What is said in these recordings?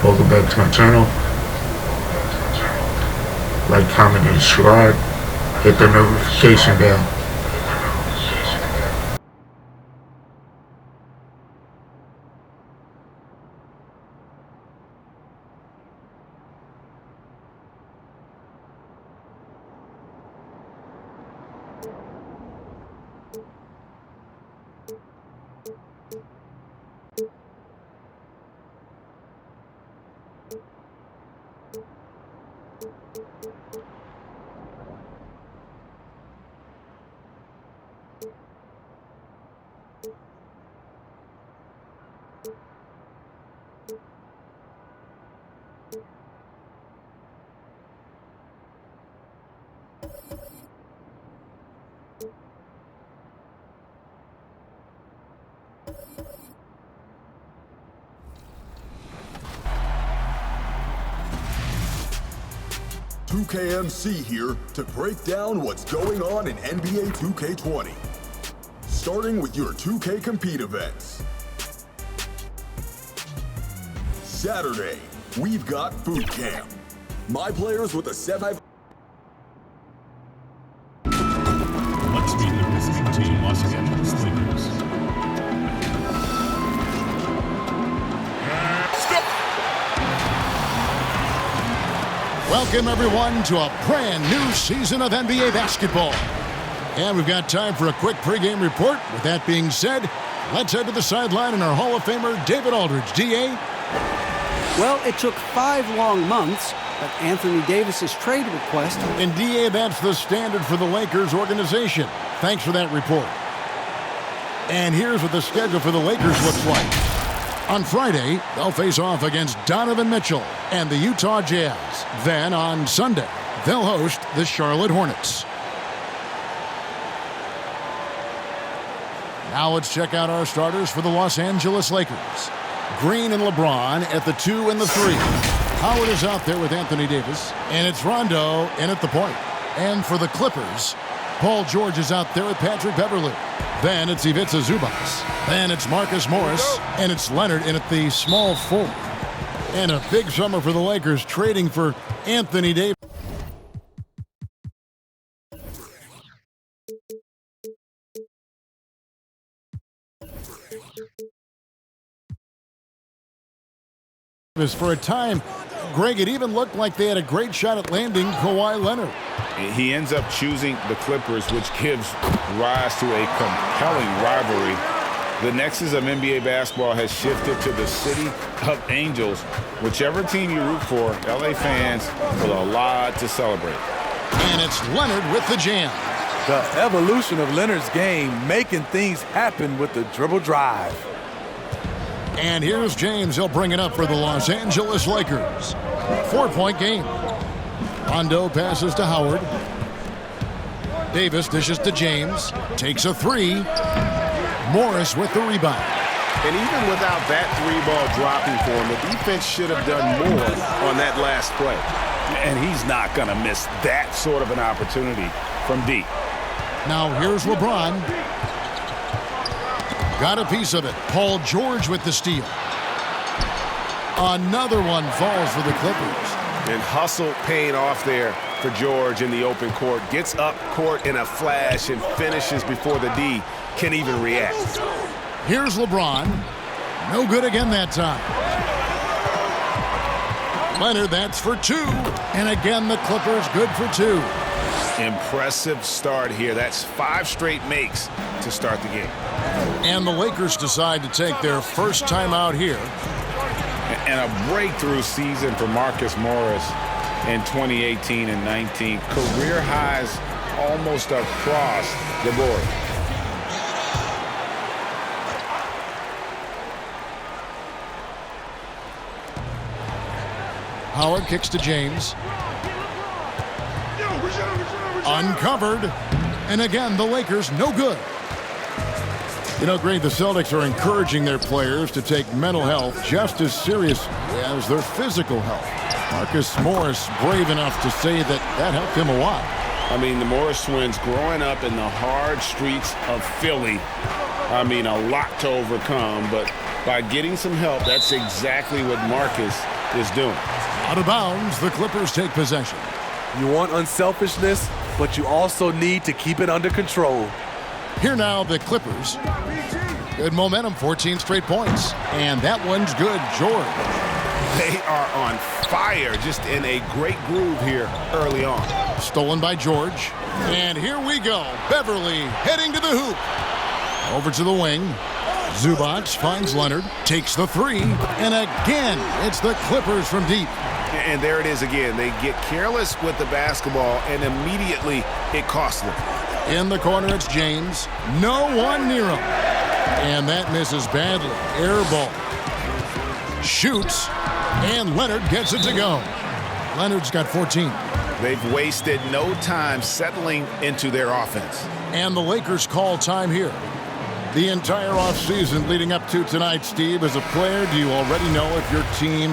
Welcome back to my channel. Like, comment, and subscribe. Hit the notification bell. KMC here to break down what's going on in NBA 2K20. Starting with your 2K Compete events. Saturday, we've got Boot Camp. My players with a 7. Let's meet the visiting team, Los Angeles Lakers. Welcome, everyone, to a brand new season of NBA basketball. And we've got time for a quick pregame report. With that being said, let's head to the sideline and our Hall of Famer, David Aldridge. D.A.? Well, it took 5 long months, but Anthony Davis's trade request... And D.A., that's the standard for the Lakers organization. Thanks for that report. And here's what the schedule for the Lakers looks like. On Friday, they'll face off against Donovan Mitchell and the Utah Jazz. Then on Sunday, they'll host the Charlotte Hornets. Now let's check out our starters for the Los Angeles Lakers. Green and LeBron at the 2 and the 3. Howard is out there with Anthony Davis, and it's Rondo in at the point. And for the Clippers, Paul George is out there with Patrick Beverley. Then it's Ivica Zubac. Then it's Marcus Morris. And it's Leonard in at the small 4. And a big summer for the Lakers, trading for Anthony Davis. For a time, Greg, it even looked like they had a great shot at landing Kawhi Leonard. He ends up choosing the Clippers, which gives rise to a compelling rivalry. The nexus of NBA basketball has shifted to the city of angels. Whichever team you root for, LA fans with a lot to celebrate. And it's Leonard with the jam. The evolution of Leonard's game, making things happen with the dribble drive. And here's James. He'll bring it up for the Los Angeles Lakers. 4-point game. Rondo passes to Howard. Davis dishes to James. Takes a 3. Morris with the rebound. And even without that 3-ball dropping for him, the defense should have done more on that last play. And he's not going to miss that sort of an opportunity from deep. Now here's LeBron. Got a piece of it. Paul George with the steal. Another one falls for the Clippers. And hustle paying off there for George in the open court. Gets up court in a flash and finishes before the D can even react. Here's LeBron. No good again that time. Leonard, that's for 2. And again, the Clippers good for 2. Impressive start here. That's 5 straight makes to start the game. And the Lakers decide to take their first time out here. And a breakthrough season for Marcus Morris in 2018 and 19. Career highs almost across the board. Howard kicks to James. Uncovered. And again, the Lakers no good. You know, Greg, the Celtics are encouraging their players to take mental health just as seriously as their physical health. Marcus Morris brave enough to say that helped him a lot. I mean, the Morris twins growing up in the hard streets of Philly, I mean, a lot to overcome, but by getting some help, that's exactly what Marcus is doing. Out of bounds, the Clippers take possession. You want unselfishness, but you also need to keep it under control. Here now, the Clippers. Good momentum, 14 straight points. And that one's good, George. They are on fire, just in a great groove here early on. Stolen by George. And here we go. Beverly heading to the hoop. Over to the wing. Zubac finds Leonard, takes the three, and again, it's the Clippers from deep. And there it is again. They get careless with the basketball, and immediately it costs them. In the corner, it's James. No one near him. And that misses badly. Air ball. Shoots, and Leonard gets it to go. Leonard's got 14. They've wasted no time settling into their offense. And the Lakers call time here. The entire offseason leading up to tonight, Steve, as a player, do you already know if your team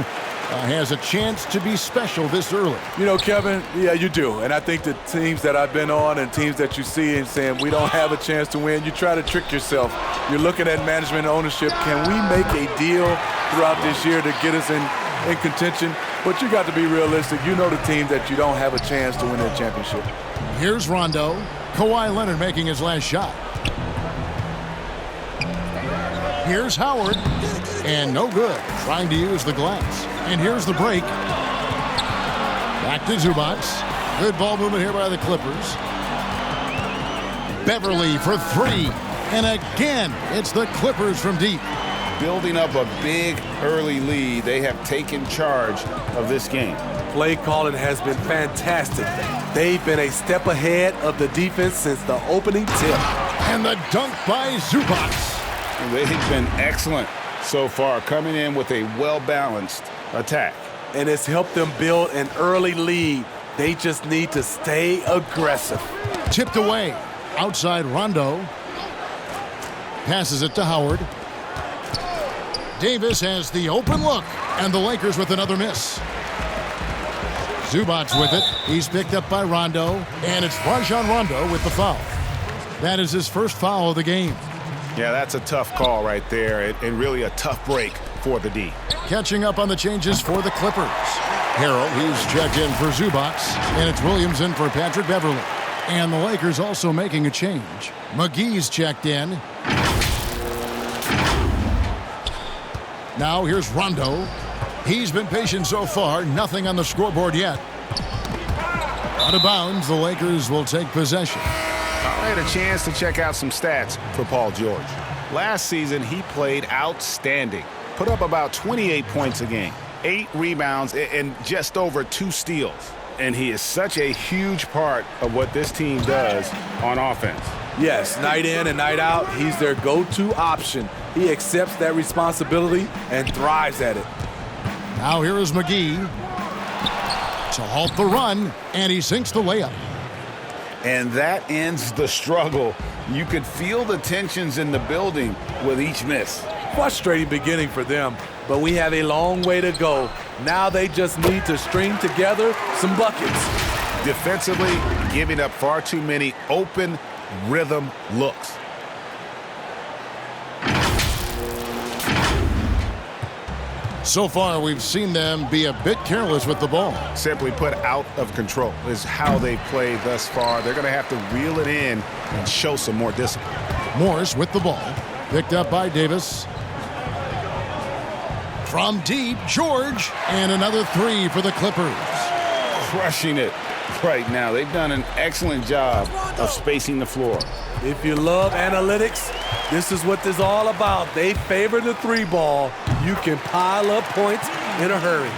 has a chance to be special this early? You know, Kevin, yeah, you do. And I think the teams that I've been on and teams that you see and saying we don't have a chance to win, you try to trick yourself. You're looking at management and ownership. Can we make a deal throughout this year to get us in contention? But you got to be realistic. You know the team that you don't have a chance to win a championship. Here's Rondo. Kawhi Leonard making his last shot. Here's Howard, and no good, trying to use the glass. And here's the break. Back to Zubac. Good ball movement here by the Clippers. Beverly for three, and again, it's the Clippers from deep. Building up a big early lead, they have taken charge of this game. Play calling has been fantastic. They've been a step ahead of the defense since the opening tip. And the dunk by Zubac. They've been excellent so far, coming in with a well-balanced attack. And it's helped them build an early lead. They just need to stay aggressive. Tipped away. Outside Rondo. Passes it to Howard. Davis has the open look, and the Lakers with another miss. Zubac with it. He's picked up by Rondo, and it's Rajon Rondo with the foul. That is his first foul of the game. Yeah, that's a tough call right there, and really a tough break for the D. Catching up on the changes for the Clippers. Harrell, he's checked in for Zubac, and it's Williams in for Patrick Beverly. And the Lakers also making a change. McGee's checked in. Now here's Rondo. He's been patient so far, nothing on the scoreboard yet. Out of bounds, the Lakers will take possession. I had a chance to check out some stats for Paul George. Last season, he played outstanding. Put up about 28 points a game, 8 rebounds, and just over 2 steals. And he is such a huge part of what this team does on offense. Yes, night in and night out, he's their go-to option. He accepts that responsibility and thrives at it. Now here is McGee to halt the run, and he sinks the layup. And that ends the struggle. You could feel the tensions in the building with each miss. Frustrating beginning for them, but we have a long way to go. Now they just need to string together some buckets. Defensively, giving up far too many open rhythm looks. So far, we've seen them be a bit careless with the ball. Simply put, out of control is how they've played thus far. They're going to have to reel it in and show some more discipline. Morris with the ball. Picked up by Davis. From deep, George. And another three for the Clippers. Crushing it right now. They've done an excellent job of spacing the floor. If you love analytics, this is what this is all about. They favor the 3-ball. You can pile up points in a hurry.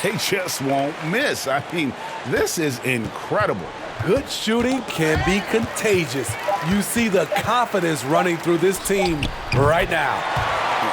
They just won't miss. I mean, this is incredible. Good shooting can be contagious. You see the confidence running through this team right now.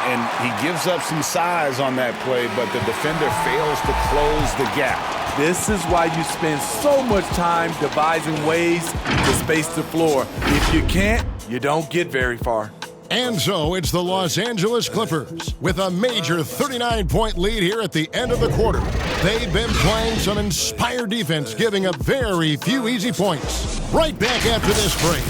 And he gives up some size on that play, but the defender fails to close the gap. This is why you spend so much time devising ways to space the floor. If you can't, you don't get very far. And so it's the Los Angeles Clippers with a major 39-point lead here at the end of the quarter. They've been playing some inspired defense, giving up very few easy points. Right back after this break.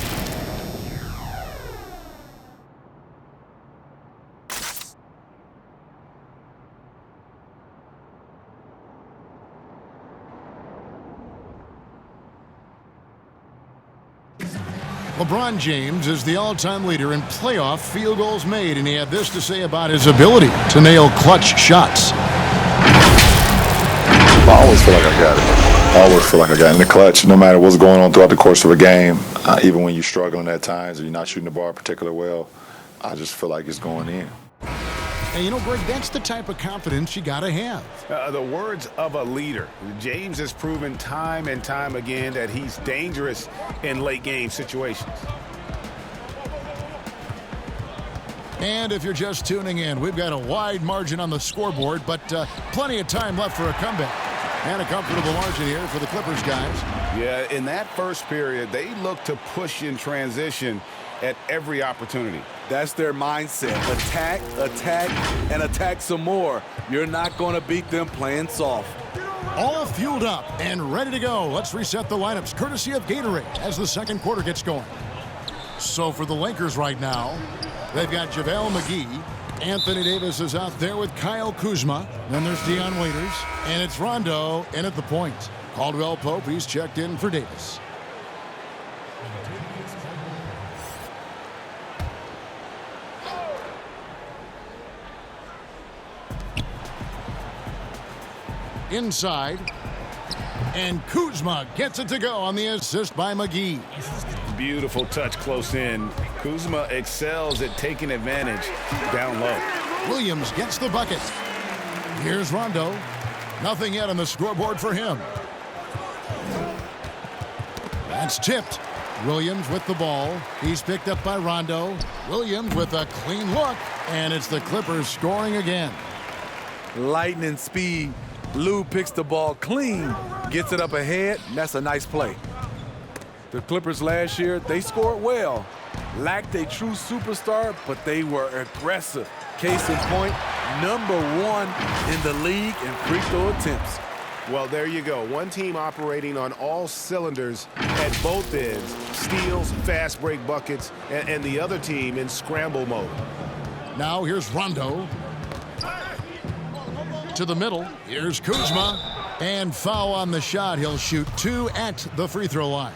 LeBron James is the all-time leader in playoff field goals made, and he had this to say about his ability to nail clutch shots. I always feel like I got it. I always feel like I got it in the clutch, no matter what's going on throughout the course of a game. Even when you're struggling at times or you're not shooting the ball particularly well, I just feel like it's going in. And you know, Greg, that's the type of confidence you got to have. The words of a leader. James has proven time and time again that he's dangerous in late game situations. And if you're just tuning in, we've got a wide margin on the scoreboard, but plenty of time left for a comeback. And a comfortable margin here for the Clippers guys. Yeah, in that first period, they looked to push in transition at every opportunity. That's their mindset. Attack, attack, and attack some more. You're not going to beat them playing soft. All fueled up and ready to go. Let's reset the lineups, courtesy of Gatorade, as the second quarter gets going. So for the Lakers right now, they've got JaVale McGee. Anthony Davis is out there with Kyle Kuzma. Then there's Dion Waiters. And it's Rondo in at the point. Caldwell Pope, he's checked in for Davis. Inside. And Kuzma gets it to go on the assist by McGee. Beautiful touch close in. Kuzma excels at taking advantage down low. Williams gets the bucket. Here's Rondo. Nothing yet on the scoreboard for him. That's tipped. Williams with the ball. He's picked up by Rondo. Williams with a clean look. And it's the Clippers scoring again. Lightning speed. Lou picks the ball clean, gets it up ahead, and that's a nice play. The Clippers last year, they scored well. Lacked a true superstar, but they were aggressive. Case in point, #1 in the league in free throw attempts. Well, there you go. One team operating on all cylinders at both ends. Steals, fast break buckets, and the other team in scramble mode. Now here's Rondo. To the middle. Here's Kuzma. And foul on the shot. He'll shoot 2 at the free throw line.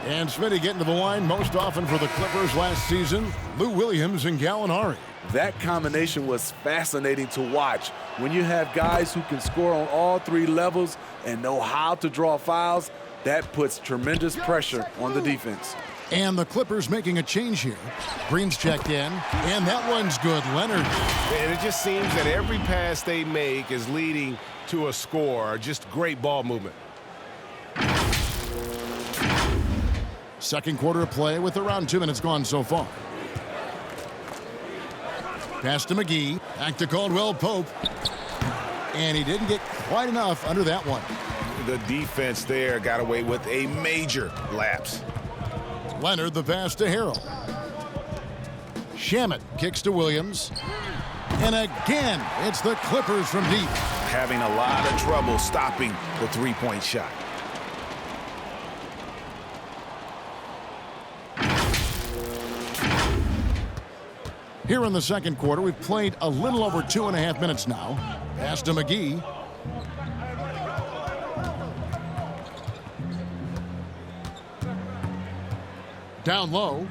And Smitty getting to the line most often for the Clippers last season. Lou Williams and Gallinari. That combination was fascinating to watch. When you have guys who can score on all 3 levels and know how to draw fouls, that puts tremendous pressure on the defense. And the Clippers making a change here. Green's checked in, and that one's good. Leonard. And it just seems that every pass they make is leading to a score. Just great ball movement. Second quarter of play with around 2 minutes gone so far. Pass to McGee. Back to Caldwell Pope. And he didn't get quite enough under that one. The defense there got away with a major lapse. Leonard the pass to Harrell. Shamet kicks to Williams. And again, it's the Clippers from deep. Having a lot of trouble stopping the three-point shot. Here in the second quarter, we've played a little over 2.5 minutes now. Pass to McGee. Down low.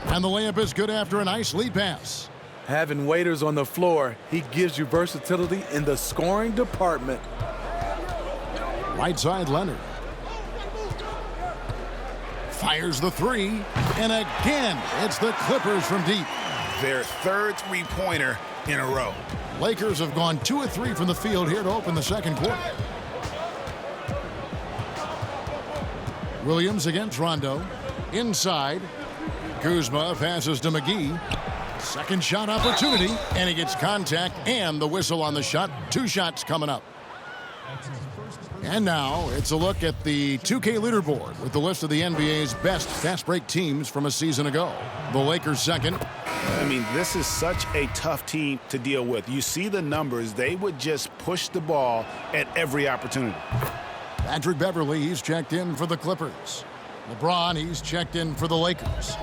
And the layup is good after a nice lead pass. Having Waiters on the floor, he gives you versatility in the scoring department. Right side, Leonard. Fires the 3. And again, it's the Clippers from deep. Their third three-pointer in a row. Lakers have gone 2 of 3 from the field here to open the second quarter. Williams against Rondo. Inside. Kuzma passes to McGee. Second shot opportunity, and he gets contact and the whistle on the shot. 2 shots coming up. And now it's a look at the 2K leaderboard with the list of the NBA's best fast break teams from a season ago. The Lakers second. I mean, this is such a tough team to deal with. You see the numbers. They would just push the ball at every opportunity. Patrick Beverly, he's checked in for the Clippers. LeBron, he's checked in for the Lakers.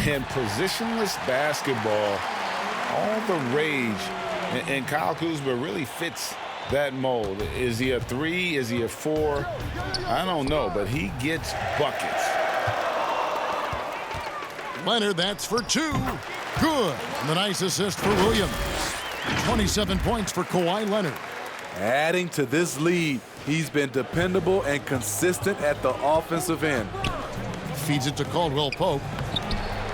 And positionless basketball, all the rage. And Kyle Kuzma really fits that mold. Is he a 3? Is he a 4? I don't know, but he gets buckets. Leonard, that's for 2. Good. And the nice assist for Williams. 27 points for Kawhi Leonard. Adding to this lead, he's been dependable and consistent at the offensive end. Feeds it to Caldwell Pope.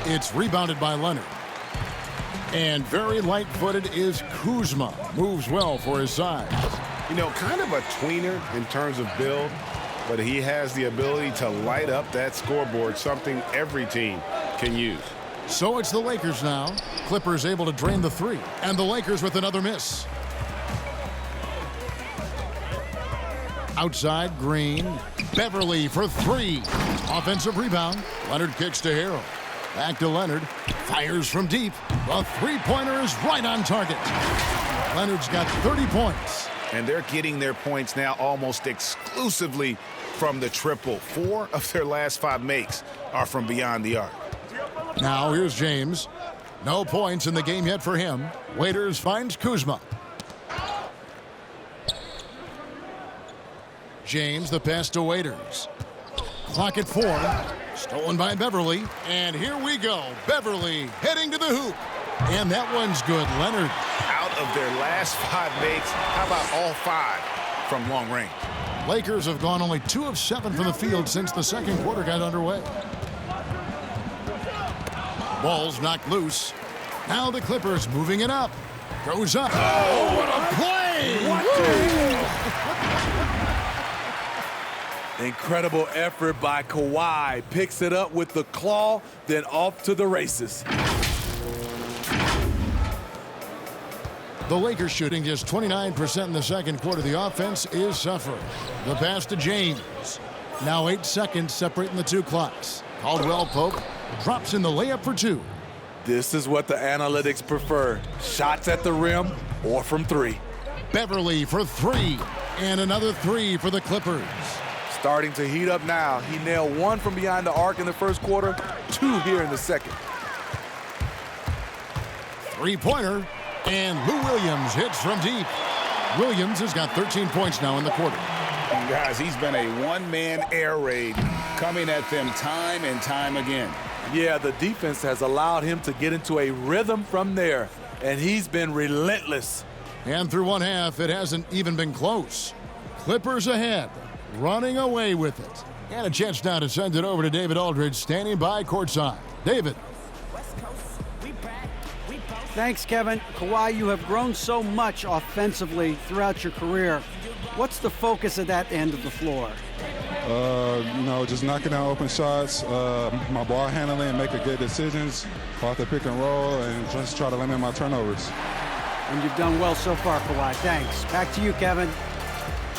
It's rebounded by Leonard. And very light-footed is Kuzma. Moves well for his size. You know, kind of a tweener in terms of build, but he has the ability to light up that scoreboard, something every team can use. So it's the Lakers now. Clippers able to drain the 3. And the Lakers with another miss. Outside, Green. Beverly for 3. Offensive rebound. Leonard kicks to Harrell. Back to Leonard. Fires from deep. The three-pointer is right on target. Leonard's got 30 points. And they're getting their points now almost exclusively from the triple. 4 of their last 5 makes are from beyond the arc. Now here's James. No points in the game yet for him. Waiters finds Kuzma. James, the pass to Waiters. Clock at 4. Stolen by Beverly. And here we go. Beverly heading to the hoop. And that one's good. Leonard. Out of their last 5 makes, how about all 5 from long range? Lakers have gone only 2 of 7 from the field since the second quarter got underway. Ball's knocked loose. Now the Clippers moving it up. Goes up. Oh, what a play! Incredible effort by Kawhi. Picks it up with the claw, then off to the races. The Lakers shooting just 29% in the second quarter. The offense is suffering. The pass to James. Now 8 seconds separating the 2 clocks. Caldwell Pope drops in the layup for 2. This is what the analytics prefer. Shots at the rim or from 3. Beverly for 3. And another 3 for the Clippers. Starting to heat up now. He nailed 1 from behind the arc in the first quarter, 2 here in the second. Three-pointer. And Lou Williams hits from deep. Williams has got 13 points now in the quarter. And guys, he's been a one-man air raid coming at them time and time again. Yeah, the defense has allowed him to get into a rhythm from there, and he's been relentless. And through one half, it hasn't even been close. Clippers ahead, running away with it. And a chance now to send it over to David Aldridge, standing by courtside. David. Thanks, Kevin. Kawhi, you have grown so much offensively throughout your career. What's the focus of that end of the floor? Just knocking down open shots, my ball handling, making good decisions off the pick and roll, and just try to limit my turnovers. And you've done well so far, Kawhi. Thanks. Back to you, Kevin.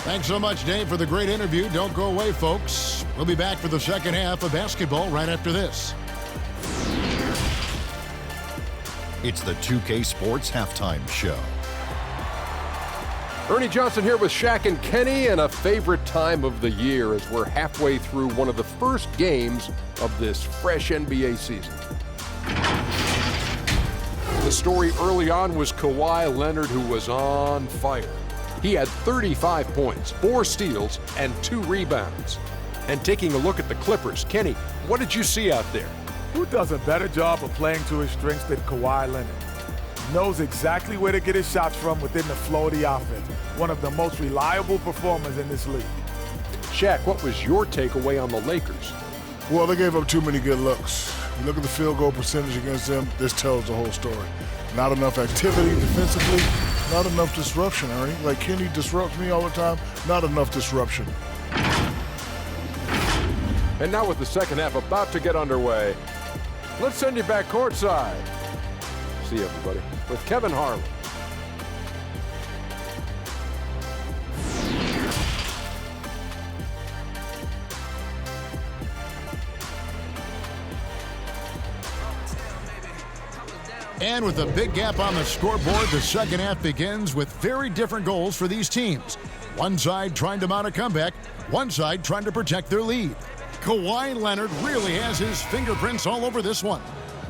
Thanks so much, Dave, for the great interview. Don't go away, folks. We'll be back for the second half of basketball right after this. It's the 2K Sports Halftime Show. Ernie Johnson here with Shaq and Kenny, and a favorite time of the year as we're halfway through one of the first games of this fresh NBA season. The story early on was Kawhi Leonard, who was on fire. He had 35 points, 4 steals, and 2 rebounds. And taking a look at the Clippers, Kenny, what did you see out there? Who does a better job of playing to his strengths than Kawhi Leonard? Knows exactly where to get his shots from within the flow of the offense. One of the most reliable performers in this league. Shaq, what was your takeaway on the Lakers? Well, they gave up too many good looks. You look at the field goal percentage against them, this tells the whole story. Not enough activity defensively, not enough disruption, Ernie. Like Kenny disrupts me all the time, not enough disruption. And now with the second half about to get underway, let's send you back courtside. See you, everybody, with Kevin Harlan. And with a big gap on the scoreboard, the second half begins with very different goals for these teams. One side trying to mount a comeback, one side trying to protect their lead. Kawhi Leonard really has his fingerprints all over this one.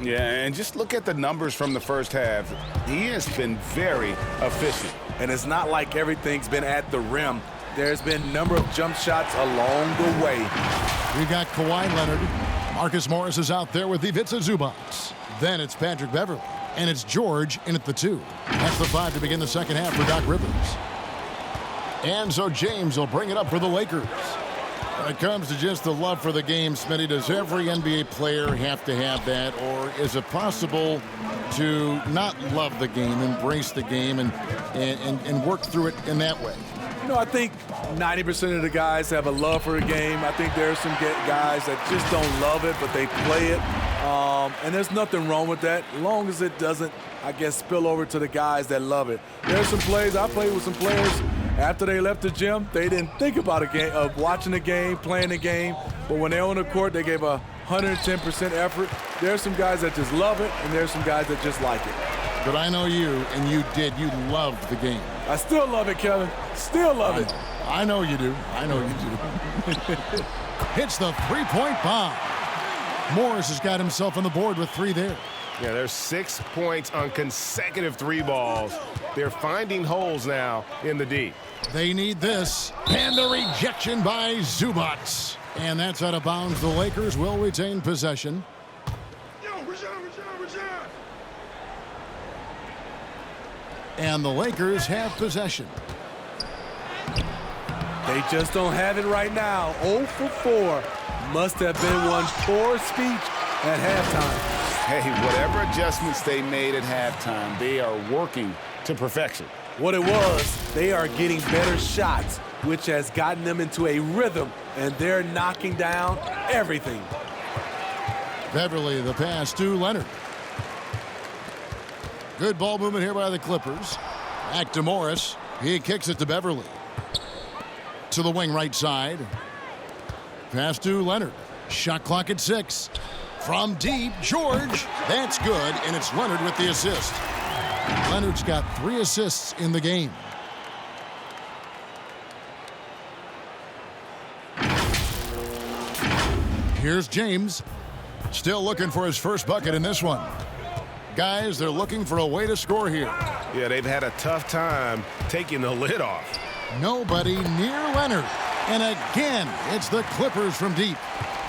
Yeah, and just look at the numbers from the first half. He has been very efficient. And it's not like everything's been at the rim. There's been a number of jump shots along the way. We got Kawhi Leonard. Marcus Morris is out there with Ivica Zubac. Then it's Patrick Beverley. And it's George in at the 2. That's the 5 to begin the second half for Doc Rivers. And so James will bring it up for the Lakers. When it comes to just the love for the game, Smitty, does every NBA player have to have that? Or is it possible to not love the game, embrace the game, and work through it in that way? You know, I think 90% of the guys have a love for the game. I think there are some guys that just don't love it, but they play it. And there's nothing wrong with that, as long as it doesn't, I guess, spill over to the guys that love it. There's some plays, I played with some players, after they left the gym, they didn't think about a game, of watching the game, playing the game, but when they're on the court, they gave 110% effort. There's some guys that just love it, and there's some guys that just like it. But I know you, and you did. You loved the game. I still love it, Kevin. Still love it. I know you do. I know you do. Hits the three-point bomb. Morris has got himself on the board with 3 there. Yeah, there's 6 points on consecutive 3 balls. They're finding holes now in the D. They need this. And the rejection by Zubac. And that's out of bounds. The Lakers will retain possession. And the Lakers have possession. They just don't have it right now. 0 for 4. Must have been one poor speech at halftime. Hey, whatever adjustments they made at halftime, they are working to perfection. What it was, they are getting better shots, which has gotten them into a rhythm, and they're knocking down everything. Beverley, the pass to Leonard. Good ball movement here by the Clippers. Back to Morris. He kicks it to Beverley. To the wing right side. Pass to Leonard. Shot clock at 6. From deep, George. That's good, and it's Leonard with the assist. Leonard's got 3 assists in the game. Here's James. Still looking for his first bucket in this one. Guys, they're looking for a way to score here. Yeah, they've had a tough time taking the lid off. Nobody near Leonard. And again, it's the Clippers from deep.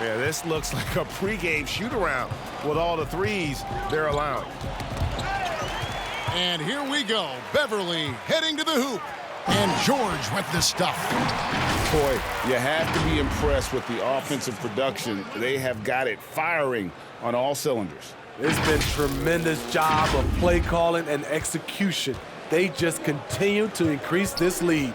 Yeah, this looks like a pregame shoot-around with all the threes they're allowing. And here we go. Beverley heading to the hoop. And George with the stuff. Boy, you have to be impressed with the offensive production. They have got it firing on all cylinders. It's been a tremendous job of play calling and execution. They just continue to increase this lead.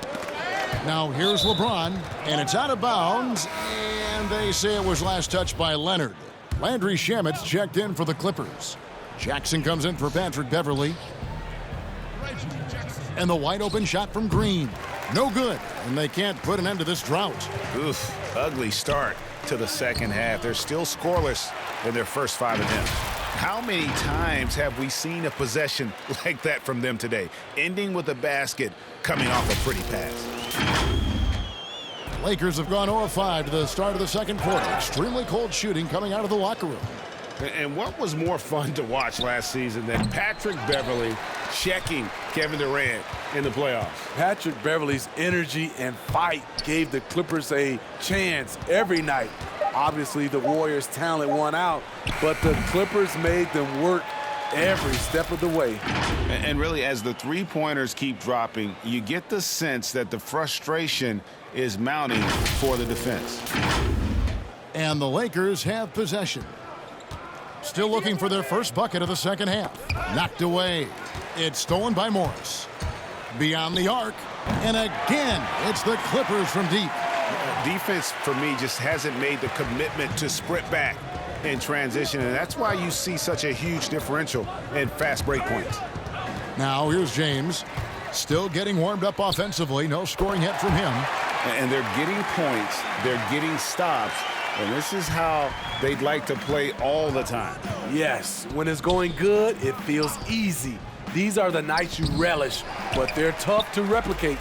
Now here's LeBron, and it's out of bounds, and they say it was last touched by Leonard. Landry Shamet's checked in for the Clippers. Jackson comes in for Patrick Beverley. And the wide open shot from Green. No good, and they can't put an end to this drought. Oof, ugly start to the second half. They're still scoreless in their first 5 attempts. How many times have we seen a possession like that from them today, ending with a basket coming off a pretty pass? Lakers have gone 0-5 to the start of the second quarter. Extremely cold shooting coming out of the locker room. And what was more fun to watch last season than Patrick Beverley checking Kevin Durant in the playoffs? Patrick Beverley's energy and fight gave the Clippers a chance every night. Obviously, the Warriors' talent won out, but the Clippers made them work every step of the way. And really, as the three-pointers keep dropping, you get the sense that the frustration is mounting for the defense. And the Lakers have possession. Still looking for their first bucket of the second half. Knocked away. It's stolen by Morris. Beyond the arc. And again, it's the Clippers from deep. Defense, for me, just hasn't made the commitment to sprint back in transition, and that's why you see such a huge differential in fast break points. Now here's James. Still getting warmed up offensively. No scoring hit from him. And they're getting points. They're getting stops. And this is how they'd like to play all the time. Yes, when it's going good, it feels easy. These are the nights you relish, but they're tough to replicate.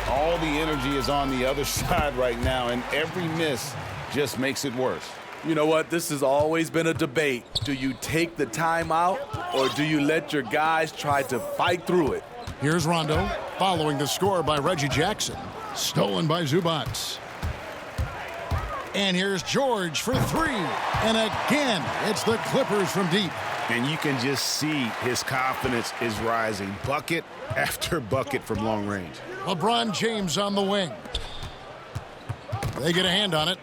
All the energy is on the other side right now, and every miss just makes it worse. You know what? This has always been a debate. Do you take the timeout or do you let your guys try to fight through it? Here's Rondo, following the score by Reggie Jackson. Stolen by Zubac. And here's George for three. And again, it's the Clippers from deep. And you can just see his confidence is rising. Bucket after bucket from long range. LeBron James on the wing. They get a hand on it.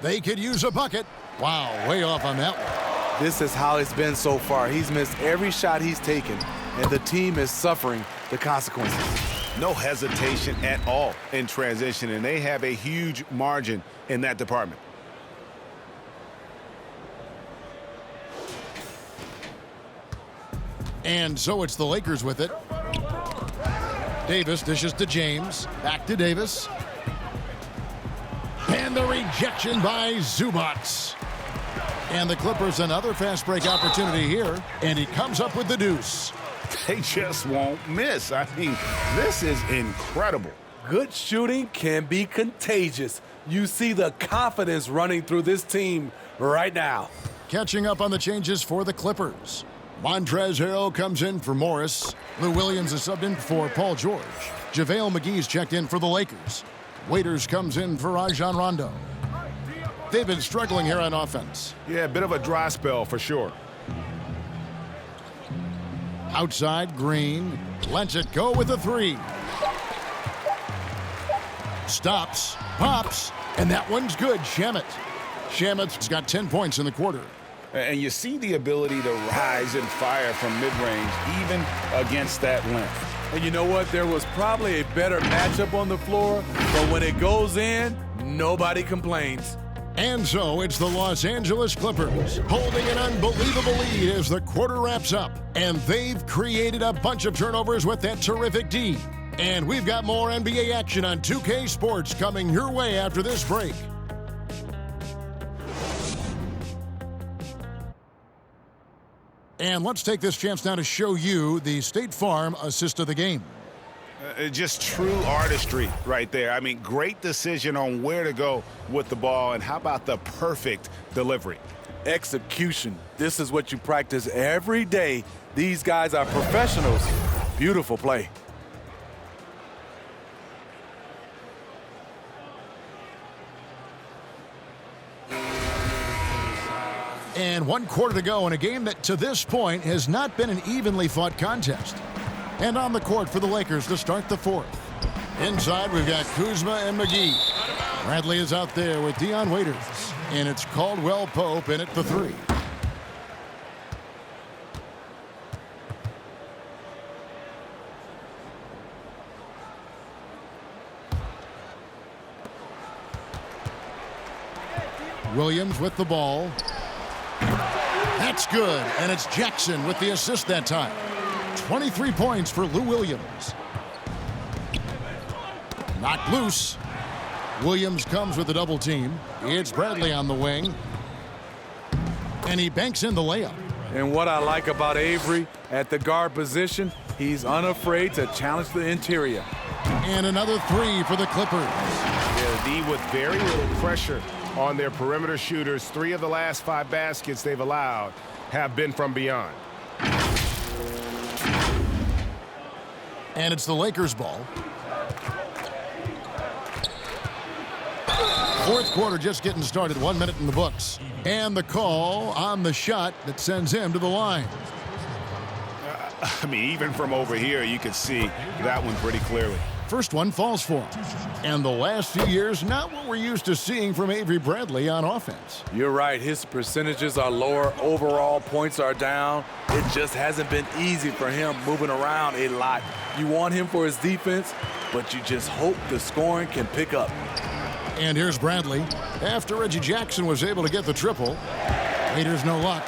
They could use a bucket. Wow, way off on that one. This is how it's been so far. He's missed every shot he's taken, and the team is suffering the consequences. No hesitation at all in transition, and they have a huge margin in that department. And so it's the Lakers with it. Davis dishes to James. Back to Davis. And the rejection by Zubac. And the Clippers another fast break opportunity here. And he comes up with the deuce. They just won't miss. I mean, this is incredible. Good shooting can be contagious. You see the confidence running through this team right now. Catching up on the changes for the Clippers. Montrezl Harrell comes in for Morris. Lou Williams is subbed in for Paul George. JaVale McGee's checked in for the Lakers. Waiters comes in for Rajon Rondo. They've been struggling here on offense. Yeah, a bit of a dry spell for sure. Outside, Green lets it go with a three. Stops, pops, and that one's good. Shamet's got 10 points in the quarter. And you see the ability to rise and fire from mid-range, even against that length. And you know what? There was probably a better matchup on the floor, but when it goes in, nobody complains. And so it's the Los Angeles Clippers holding an unbelievable lead as the quarter wraps up. And they've created a bunch of turnovers with that terrific D. And we've got more NBA action on 2K Sports coming your way after this break. And let's take this chance now to show you the State Farm assist of the game. Just true artistry right there. I mean, great decision on where to go with the ball, and how about the perfect delivery? Execution. This is what you practice every day. These guys are professionals. Beautiful play. And 1 quarter to go in a game that to this point has not been an evenly fought contest. And on the court for the Lakers to start the fourth. Inside, we've got Kuzma and McGee. Bradley is out there with Dion Waiters. And it's Caldwell Pope in at the three. Williams with the ball. That's good, and it's Jackson with the assist that time. 23 points for Lou Williams. Knocked loose. Williams comes with a double team. It's Bradley on the wing. And he banks in the layup. And what I like about Avery at the guard position, he's unafraid to challenge the interior. And another three for the Clippers. Yeah, the D with very little pressure on their perimeter shooters. 3 of the last 5 baskets they've allowed have been from beyond. And it's the Lakers' ball. Fourth quarter just getting started. 1 minute in the books. And the call on the shot that sends him to the line. I mean, even from over here, you could see that one pretty clearly. First one falls for him. And the last few years, not what we're used to seeing from Avery Bradley on offense. You're right. His percentages are lower. Overall points are down. It just hasn't been easy for him moving around a lot. You want him for his defense, but you just hope the scoring can pick up. And here's Bradley. After Reggie Jackson was able to get the triple, Raiders no luck.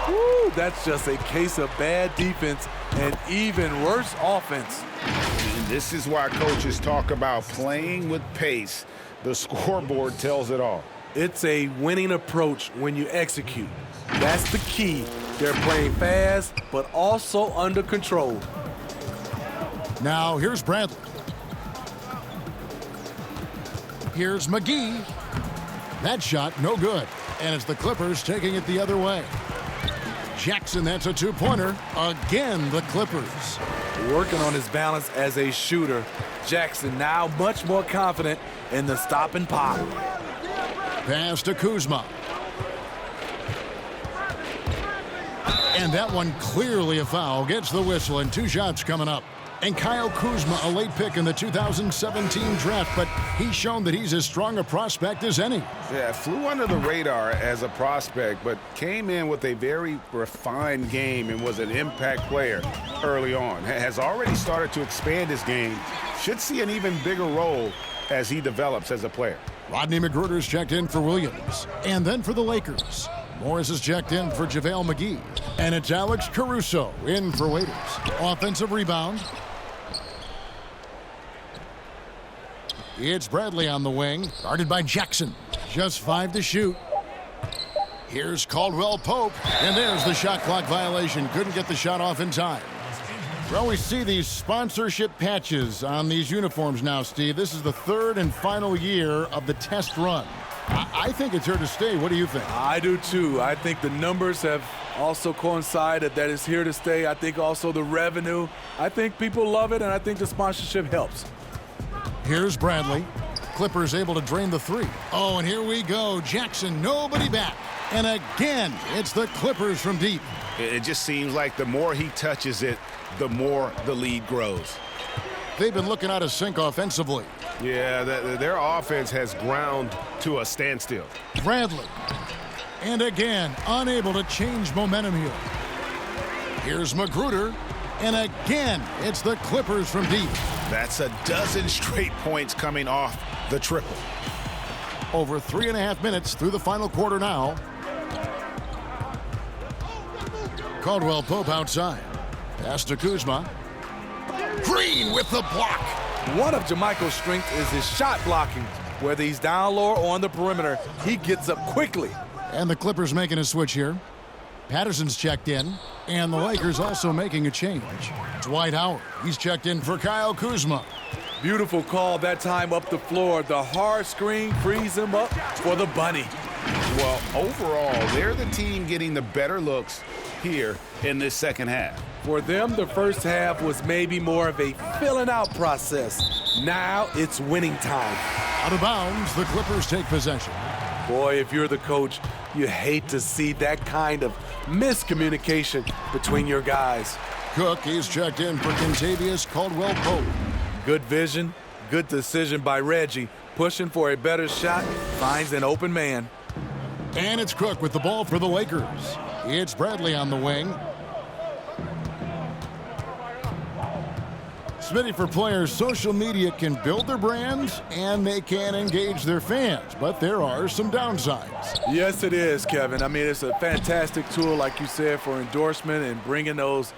Woo, that's just a case of bad defense and even worse offense. And this is why coaches talk about playing with pace. The scoreboard tells it all. It's a winning approach when you execute. That's the key. They're playing fast, but also under control. Now here's Bradley. Here's McGee. That shot, no good. And it's the Clippers taking it the other way. Jackson, that's a two-pointer. Again, the Clippers. Working on his balance as a shooter. Jackson now much more confident in the stop and pop. Pass to Kuzma. And that one clearly a foul. Gets the whistle and 2 shots coming up. And Kyle Kuzma, a late pick in the 2017 draft, but he's shown that he's as strong a prospect as any. Yeah, flew under the radar as a prospect, but came in with a very refined game and was an impact player early on. Has already started to expand his game. Should see an even bigger role as he develops as a player. Rodney McGruder's checked in for Williams. And then for the Lakers, Morris is checked in for JaVale McGee. And it's Alex Caruso in for Waiters. Offensive rebound. It's Bradley on the wing, guarded by Jackson. Just 5 to shoot. Here's Caldwell Pope, and there's the shot clock violation. Couldn't get the shot off in time. Well, we see these sponsorship patches on these uniforms now, Steve. This is the 3rd and final year of the test run. I think it's here to stay. What do you think? I do too. I think the numbers have also coincided that it's here to stay. I think also the revenue. I think people love it, and I think the sponsorship helps. Here's Bradley. Clippers able to drain the 3. Oh, and here we go. Jackson, nobody back. And again, it's the Clippers from deep. It just seems like the more he touches it, the more the lead grows. They've been looking out of sync offensively. Yeah, their offense has ground to a standstill. Bradley. And again, unable to change momentum here. Here's Magruder. And again, it's the Clippers from deep. That's a dozen straight points coming off the triple. Over 3.5 minutes through the final quarter now. Caldwell Pope outside. Pass to Kuzma. Green with the block. One of Jamichael's strengths is his shot blocking. Whether he's down low or on the perimeter, he gets up quickly. And the Clippers making a switch here. Patterson's checked in, and the Lakers also making a change. Dwight Howard, he's checked in for Kyle Kuzma. Beautiful call that time up the floor. The hard screen frees him up for the bunny. Well, overall, they're the team getting the better looks here in this second half. For them, the first half was maybe more of a filling out process. Now it's winning time. Out of bounds, the Clippers take possession. Boy, if you're the coach, you hate to see that kind of miscommunication between your guys. Cook, he's checked in for Kentavious Caldwell-Pope. Good vision, good decision by Reggie. Pushing for a better shot, finds an open man. And it's Cook with the ball for the Lakers. It's Bradley on the wing. Smitty, for players, social media can build their brands and they can engage their fans, but there are some downsides. Yes, it is, Kevin. I mean, it's a fantastic tool, like you said, for endorsement and bringing those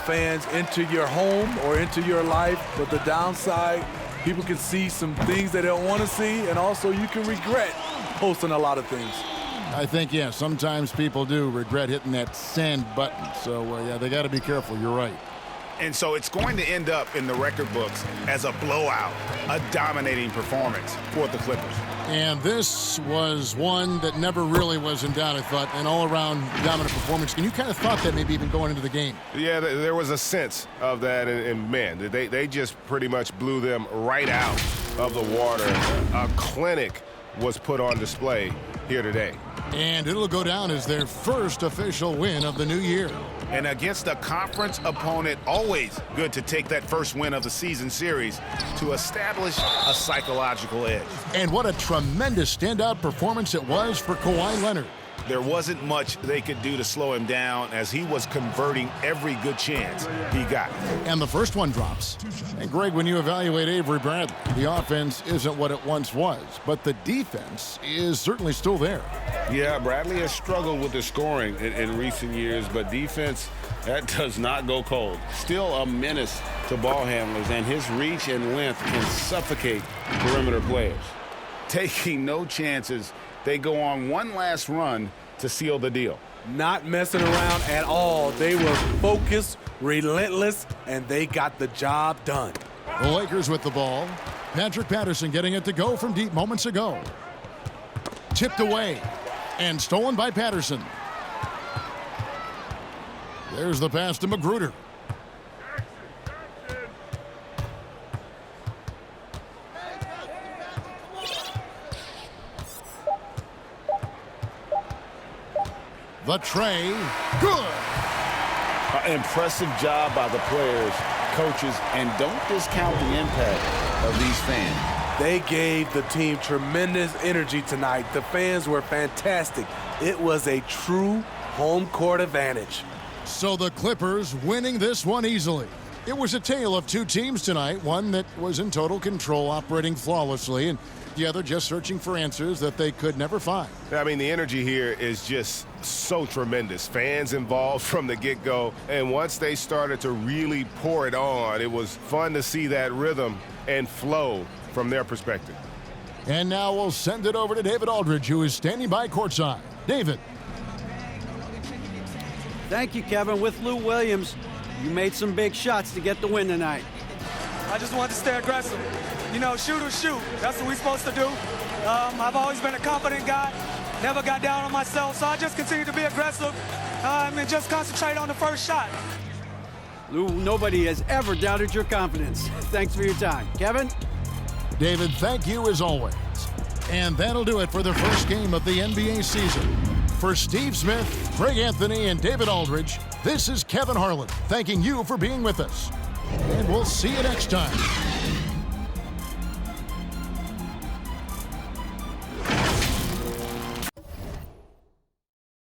fans into your home or into your life. But the downside, people can see some things they don't want to see, and also you can regret posting a lot of things. I think, yeah, sometimes people do regret hitting that send button. So, yeah, they got to be careful. You're right. And so it's going to end up in the record books as a blowout, a dominating performance for the Clippers. And this was one that never really was in doubt, I thought, an all-around dominant performance. And you kind of thought that maybe even going into the game. Yeah, there was a sense of that, and man, they just pretty much blew them right out of the water. A clinic was put on display here today. And it'll go down as their first official win of the new year. And against a conference opponent, always good to take that first win of the season series to establish a psychological edge. And what a tremendous standout performance it was for Kawhi Leonard. There wasn't much they could do to slow him down as he was converting every good chance he got. And the first one drops. And Greg, when you evaluate Avery Bradley, the offense isn't what it once was, but the defense is certainly still there. Yeah, Bradley has struggled with the scoring in recent years, but defense, that does not go cold. Still a menace to ball handlers, and his reach and length can suffocate perimeter players. Taking no chances, they go on one last run to seal the deal. Not messing around at all. They were focused, relentless, and they got the job done. The Lakers with the ball. Patrick Patterson getting it to go from deep moments ago. Tipped away and stolen by Patterson. There's the pass to Magruder. The tray, good. Impressive job by the players, coaches, and don't discount the impact of these fans. They gave the team tremendous energy tonight. The fans were fantastic. It was a true home court advantage. So the Clippers winning this one easily. It was a tale of two teams tonight, one that was in total control, operating flawlessly, and the other just searching for answers that they could never find. I mean, the energy here is just so tremendous. Fans involved from the get-go, and once they started to really pour it on, it was fun to see that rhythm and flow from their perspective. And now we'll send it over to David Aldridge, who is standing by courtside. David. Thank you, Kevin. With Lou Williams, you made some big shots to get the win tonight. I just wanted to stay aggressive. You know, shoot or shoot. That's what we're supposed to do. I've always been a confident guy, never got down on myself, so I just continue to be aggressive and just concentrate on the first shot. Lou, nobody has ever doubted your confidence. Thanks for your time. Kevin? David, thank you as always. And that'll do it for the first game of the NBA season. For Steve Smith, Greg Anthony, and David Aldridge, this is Kevin Harlan thanking you for being with us. And we'll see you next time.